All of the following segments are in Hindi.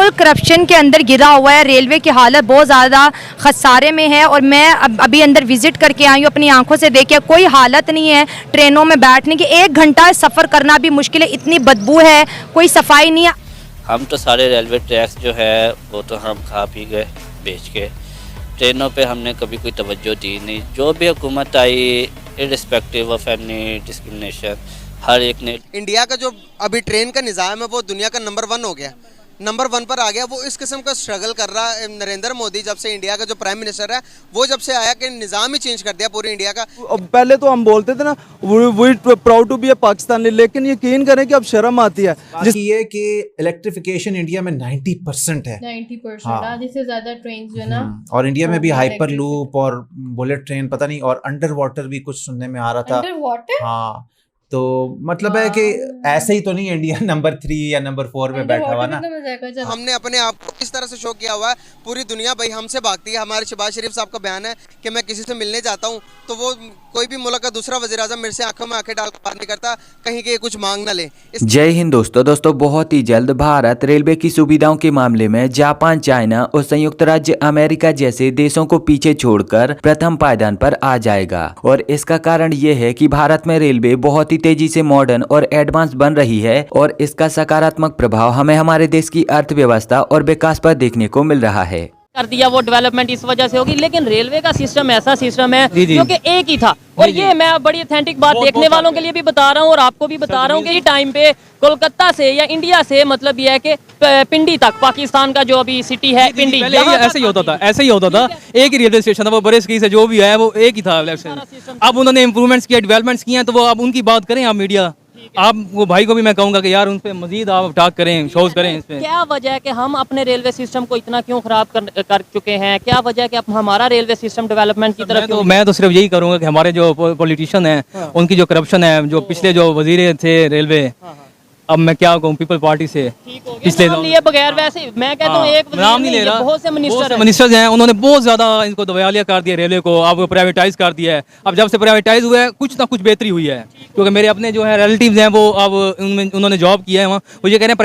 बिल्कुल करप्शन के अंदर गिरा हुआ है। रेलवे की हालत बहुत ज़्यादा खसारे में है और मैं अभी अंदर विजिट करके आई हूँ, अपनी आंखों से देखिए कोई हालत नहीं है ट्रेनों में बैठने की। 1 घंटा सफ़र करना भी मुश्किल है, इतनी बदबू है, कोई सफाई नहीं है। हम तो सारे रेलवे ट्रैक्स जो है वो तो हम खा पी गए बेच के। ट्रेनों पे हमने कभी कोई तवज्जो दी नहीं। जो भी हुकूमत आई इर्रिस्पेक्टिव ऑफ एनी डिस्क्रिमिनेशन, हर एक ने इंडिया का जो अभी ट्रेन का निज़ाम है वो दुनिया का नंबर 1 हो गया, नंबर 1 पर आ गया। वो इस किस्म का स्ट्रगल कर रहा है। नरेंद्र मोदी जब से इंडिया का जो प्राइम मिनिस्टर है वो जब से आया कि निज़ाम ही चेंज कर दिया पूरे इंडिया का। पहले तो हम बोलते थे ना वी प्राउड टू बी ए पाकिस्तानी, लेकिन यकीन करें कि अब शर्म आती है। ये कि इलेक्ट्रिफिकेशन इंडिया में 90% है, 90% हाँ। आधे से ज्यादा ट्रेन जो है ना, और इंडिया में भी वो हाइपर electric लूप और बुलेट ट्रेन पता नहीं, और अंडर वाटर भी कुछ सुनने में आ रहा था। अंडर वाटर, हाँ, तो मतलब है कि ऐसे ही तो नहीं इंडिया नंबर 3 या नंबर 4 में बैठा हुआ ना। हमने अपने आप को इस तरह से शो किया हुआ है, पूरी दुनिया भाई हमसे भागती है। हमारे शहबाज शरीफ साहब का बयान है कि मैं किसी से मिलने जाता हूँ तो वो कोई भी मुल्क का दूसरा वज़ीर आज़म मेरे से आंखों में आंखें डाल कर बात नहीं करता कहीं के कुछ मांग ना ले। जय हिंद दोस्तों बहुत ही जल्द भारत रेलवे की सुविधाओं के मामले में जापान, चाइना और संयुक्त राज्य अमेरिका जैसे देशों को पीछे छोड़कर प्रथम पायदान पर आ जाएगा। और इसका कारण ये है कि भारत में रेलवे बहुत ही तेजी से मॉडर्न और एडवांस बन रही है और इसका सकारात्मक प्रभाव हमें हमारे देश की अर्थव्यवस्था और विकास पर देखने को मिल रहा है। कर दिया वो डेवलपमेंट इस वजह से होगी, लेकिन रेलवे का सिस्टम ऐसा सिस्टम है जो कि एक ही था। और ये मैं बड़ी ऑथेंटिक बात देखने वालों के लिए भी बता रहा हूँ और आपको भी बता रहा हूँ कि टाइम पे कोलकाता से या इंडिया से मतलब ये है कि पिंडी तक, पाकिस्तान का जो अभी सिटी है पिंडी, ऐसे ही होता था एक ही रेलवे स्टेशन था, वो बड़े से जो भी है वो एक ही था। अब उन्होंने इम्प्रूवमेंट्स किए, डेवलपमेंट्स किए हैं, तो वो अब उनकी बात करें आप मीडिया। आप वो भाई को भी मैं कहूंगा कि यार उन पे मजीद आप टॉक करें, शोज करें इस पे। क्या वजह है कि हम अपने रेलवे सिस्टम को इतना क्यों खराब कर चुके हैं? क्या वजह है कि अब हमारा रेलवे सिस्टम डेवलपमेंट की तरफ मैं तो सिर्फ यही करूंगा कि हमारे जो पॉलिटिशियन हैं उनकी जो करप्शन है, जो पिछले जो वजीर थे रेलवे, अब मैं क्या कहूँ, पीपल पार्टी से पिछले लिए बगैर, वैसे मैं कहता हूँ एक नाम नहीं ले रहा, बहुत से मिनिस्टर्स हैं, उन्होंने बहुत ज्यादा इनको दवालिया कर दिया रेलवे को, अब प्राइवेटाइज कर दिया है। अब जब से प्राइवेटाइज हुआ है कुछ ना कुछ बेहतरी हुई है, क्योंकि मेरे अपने जो है रिलेटिव्स हैं वो अब उन्होंने जॉब किया है वहाँ, वो ये कह रहे हैं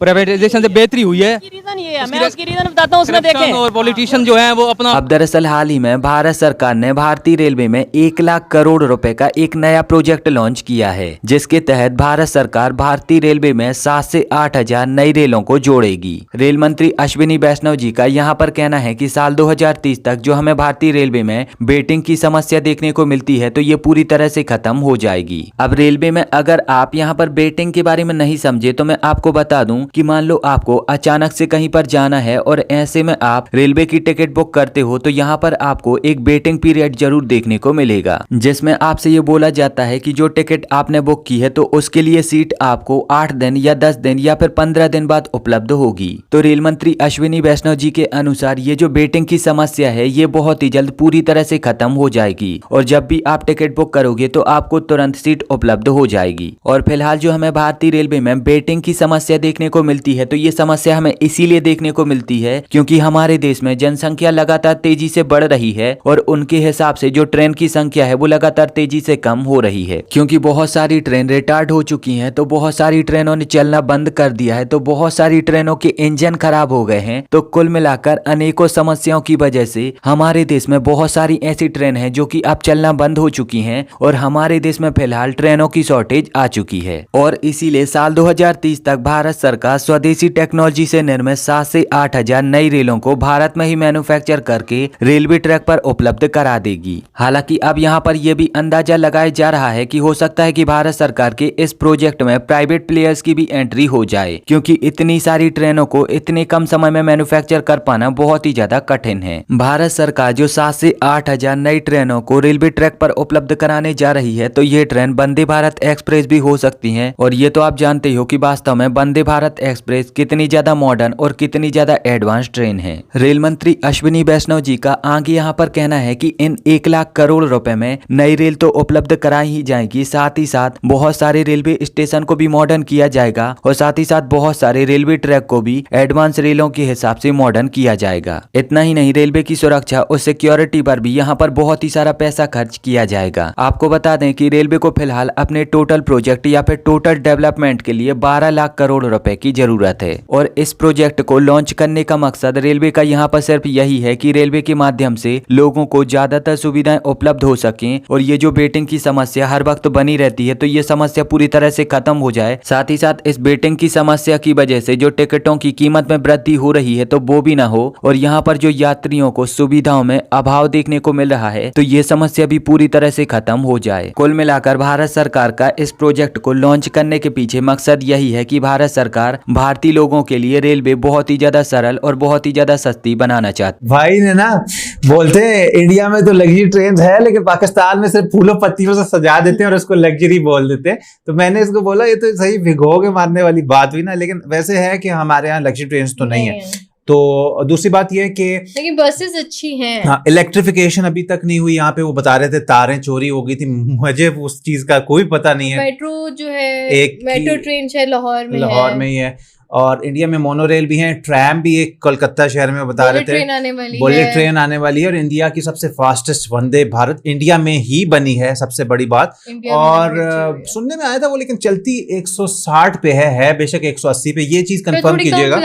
प्राइवेटाइजेशन से बेहतरी हुई है। रीजन ये है, मैं उसकी रीजन बताता हूँ, उसमें देखें। और पॉलिटिशियन जो है वो अपना अब दरअसल हाल ही में भारत सरकार ने भारतीय रेलवे में 1 लाख करोड़ रुपए का एक नया प्रोजेक्ट लॉन्च किया है, जिसके तहत भारत सरकार भारतीय रेलवे में 7 से 8 हजार नई रेलों को जोड़ेगी। रेल मंत्री अश्विनी वैष्णव जी का यहाँ पर कहना है कि साल 2030 तक जो हमें भारतीय रेलवे में वेटिंग की समस्या देखने को मिलती है तो ये पूरी तरह से खत्म हो जाएगी। अब रेलवे में अगर आप यहाँ पर वेटिंग के बारे में नहीं समझे तो मैं आपको बता दूं कि मान लो आपको अचानक से कहीं पर जाना है और ऐसे में आप रेलवे की टिकट बुक करते हो तो यहाँ पर आपको एक वेटिंग पीरियड जरूर देखने को मिलेगा, जिसमें आपसे ये बोला जाता है कि जो टिकट आपने बुक की है तो उसके लिए सीट आपको 8 दिन या 10 दिन या फिर 15 दिन बाद उपलब्ध होगी। तो रेल मंत्री अश्विनी वैष्णव जी के अनुसार ये जो वेटिंग की समस्या है ये बहुत ही जल्द पूरी तरह से खत्म हो जाएगी और जब भी आप टिकट बुक करोगे तो आपको तुरंत सीट उपलब्ध हो जाएगी। और फिलहाल जो हमें भारतीय रेलवे में वेटिंग की समस्या देखने को मिलती है तो ये समस्या हमें इसीलिए देखने को मिलती है क्योंकि हमारे देश में जनसंख्या लगातार तेजी से बढ़ रही है और उनके हिसाब से जो ट्रेन की संख्या है वो लगातार तेजी से कम हो रही है, क्योंकि बहुत सारी ट्रेन रिटार्ड हो चुकी हैं, तो बहुत सारी ट्रेनों ने चलना बंद कर दिया है, तो बहुत सारी ट्रेनों के इंजन खराब हो गए हैं। तो कुल मिलाकर अनेकों समस्याओं की वजह से हमारे देश में बहुत सारी ऐसी ट्रेन है जो कि अब चलना बंद हो चुकी हैं और हमारे देश में फिलहाल ट्रेनों की शॉर्टेज आ चुकी है। और इसीलिए साल 2030 तक भारत सरकार स्वदेशी टेक्नोलॉजी से निर्मित 7 से 8 हजार नई रेलों को भारत में ही मैन्युफैक्चर करके रेलवे ट्रैक पर उपलब्ध करा देगी। हालांकि अब यहाँ पर यह भी अंदाजा लगाया जा रहा है कि हो सकता है कि भारत सरकार के इस प्रोजेक्ट में प्राइवेट प्लेयर्स की भी एंट्री हो जाए, क्योंकि इतनी सारी ट्रेनों को इतने कम समय में मैन्युफैक्चर कर पाना बहुत ही ज्यादा कठिन है। भारत सरकार जो 7 से 8 हजार नई ट्रेनों को रेलवे ट्रैक पर उपलब्ध कराने जा रही है तो ये ट्रेन वंदे भारत एक्सप्रेस भी हो सकती है। और ये तो आप जानते हो कि वास्तव में वंदे भारत एक्सप्रेस कितनी ज्यादा मॉडर्न और कितनी ज्यादा एडवांस ट्रेन है। रेल मंत्री अश्विनी वैष्णव जी का आगे यहाँ पर कहना है कि इन 1 लाख करोड़ रुपए में नई रेल तो उपलब्ध कराई ही जाएगी, साथ ही साथ बहुत सारे रेलवे स्टेशन को भी मॉडर्न किया जाएगा और साथ ही साथ बहुत सारे रेलवे ट्रैक को भी एडवांस रेलों के हिसाब से मॉडर्न किया जाएगा। इतना ही नहीं, रेलवे की सुरक्षा और सिक्योरिटी पर भी यहाँ पर बहुत ही सारा पैसा खर्च किया जाएगा। आपको बता दें कि रेलवे को फिलहाल अपने टोटल प्रोजेक्ट या फिर टोटल डेवलपमेंट के लिए 12 लाख करोड़ रुपए की जरूरत है। और इस प्रोजेक्ट को लॉन्च करने का मकसद रेलवे का यहाँ पर सिर्फ यही है कि रेलवे के माध्यम से लोगों को ज्यादातर सुविधाएं उपलब्ध हो सकें और ये जो वेटिंग की समस्या हर वक्त बनी रहती है तो ये समस्या पूरी तरह से खत्म हो जाए। साथ ही साथ इस वेटिंग की समस्या की वजह से जो टिकटों की कीमत में वृद्धि हो रही है तो वो भी ना हो और यहाँ पर जो यात्रियों को सुविधाओं में अभाव देखने को मिल रहा है तो ये समस्या भी पूरी तरह से खत्म हो जाए। कुल मिलाकर भारत सरकार का इस प्रोजेक्ट को लॉन्च करने के पीछे मकसद यही है कि भारत सरकार भारतीय लोगों के लिए रेलवे बहुत ही ज्यादा सरल और बहुत ही ज्यादा सस्ती बनाना चाहती। भाई ने ना बोलते हैं इंडिया में तो लग्जरी ट्रेन है लेकिन पाकिस्तान में सिर्फ फूलों पत्तियों से सजा देते हैं और उसको लग्जरी बोल देते हैं। तो मैंने इसको बोला ये तो सही भिगो के मारने वाली बात हुई ना, लेकिन वैसे है कि हमारे यहाँ लग्जरी ट्रेन तो नहीं है। तो दूसरी बात यह है कि लेकिन बसेस अच्छी हैं। हाँ, इलेक्ट्रिफिकेशन अभी तक नहीं हुई यहाँ पे। वो बता रहे थे तारें चोरी हो गई थी, मुझे उस चीज का कोई पता नहीं है। मेट्रो जो है एक मेट्रो ट्रेन शायद लाहौर में ही है और इंडिया में मोनोरेल भी है, ट्रैम भी एक कोलकाता शहर में बता रहे थे, बुलेट ट्रेन आने वाली है और इंडिया की सबसे फास्टेस्ट वंदे भारत इंडिया में ही बनी है, सबसे बड़ी बात। और सुनने में आया था वो लेकिन चलती 160 पे है बेशक 180 पे, ये चीज कंफर्म कीजिएगा।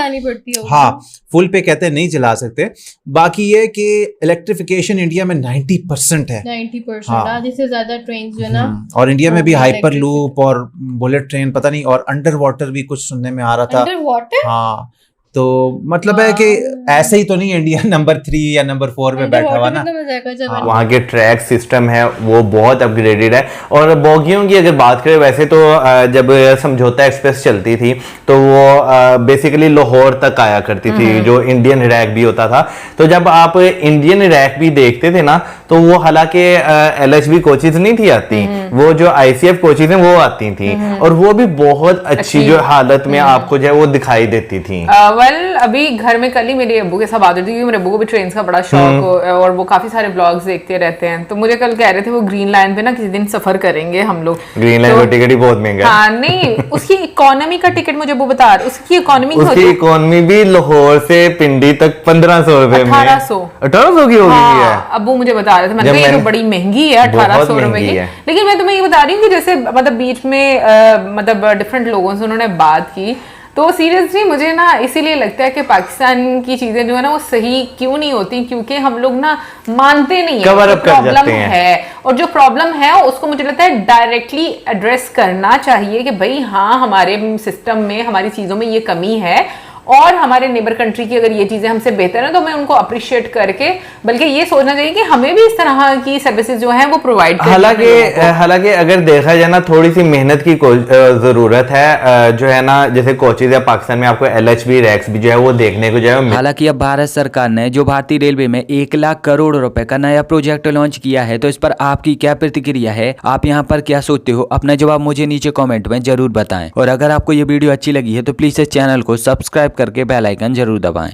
हाँ, फुल पे कहते हैं नहीं चला सकते। बाकी ये कि इलेक्ट्रिफिकेशन इंडिया में 90% है, 90%। आधे से ज्यादा ट्रेन जो है ना। और इंडिया में भी हाइपर लूप और बुलेट ट्रेन पता नहीं, और अंडर वाटर भी कुछ सुनने में आ रहा था। वाटर? हाँ, तो मतलब है कि ऐसे ही तो नहीं इंडिया नंबर 3 या नंबर 4 में बैठा हुआ ना। वहाँ के ट्रैक सिस्टम है वो बहुत अपग्रेडेड है। और बोगियों की अगर बात करें, वैसे तो जब समझौता एक्सप्रेस चलती थी तो वो बेसिकली लाहौर तक आया करती थी, जो इंडियन रैक भी होता था। तो जब आप इंडियन रैक भी देखते थे ना तो वो हालांकि LHB कोचेज नहीं थी आती, वो जो ICF कोचेज हैं वो आती थी और वो भी बहुत अच्छी जो हालत में आपको जो है वो दिखाई देती थी। अभी घर में कल ही मेरे अब्बू के साथ बात होती थी, मेरे अब्बू को भी ट्रेन का बड़ा शौक हो और वो काफी सारे ब्लॉग्स देखते रहते हैं। तो मुझे कल कह रहे थे वो ग्रीन लाइन पे ना किसी दिन सफर करेंगे हम लोग। ग्रीन लाइन का टिकट ही बहुत महंगा है। हाँ, नहीं उसकी इकोनॉमी का टिकट मुझे वो बता रहे, उसकी इकोनॉमी भी लाहौर से पिंडी तक 1500 रुपए में 1800 की हो गई है। अब्बू मुझे बता रहे थे, मैंने कहा ये तो बड़ी महंगी है 1800 रुपए की। लेकिन मैं तुम्हें ये बता रही हूँ कि जैसे मतलब बीच में मतलब डिफरेंट लोगों से उन्होंने बात की तो सीरियसली मुझे ना इसीलिए लगता है कि पाकिस्तान की चीजें जो है ना वो सही क्यों नहीं होती, क्योंकि हम लोग ना मानते नहीं है कवर अप कर प्रॉब्लम है। और जो प्रॉब्लम है उसको मुझे लगता है डायरेक्टली एड्रेस करना चाहिए कि भाई हाँ हमारे सिस्टम में हमारी चीजों में ये कमी है और हमारे नेबर कंट्री की अगर ये चीजें हमसे बेहतर है तो हमें उनको अप्रिशिएट करके बल्कि ये सोचना चाहिए कि हमें भी इस तरह की सर्विसेज जो है वो प्रोवाइड करनी। हालांकि अगर देखा जाए ना थोड़ी सी मेहनत की जरूरत है जो है ना, जैसे कोचेज या पाकिस्तान में आपको LHB रैक्स भी जो है वो देखने को जो है। हालांकि अब भारत सरकार ने जो भारतीय रेलवे में 1 लाख करोड़ रुपए का नया प्रोजेक्ट लॉन्च किया है तो इस पर आपकी क्या प्रतिक्रिया है, आप यहाँ पर क्या सोचते हो, अपना जवाब मुझे नीचे कॉमेंट में जरूर बताएं। और अगर आपको ये वीडियो अच्छी लगी है तो प्लीज इस चैनल को सब्सक्राइब करके बेल आइकन जरूर दबाएं।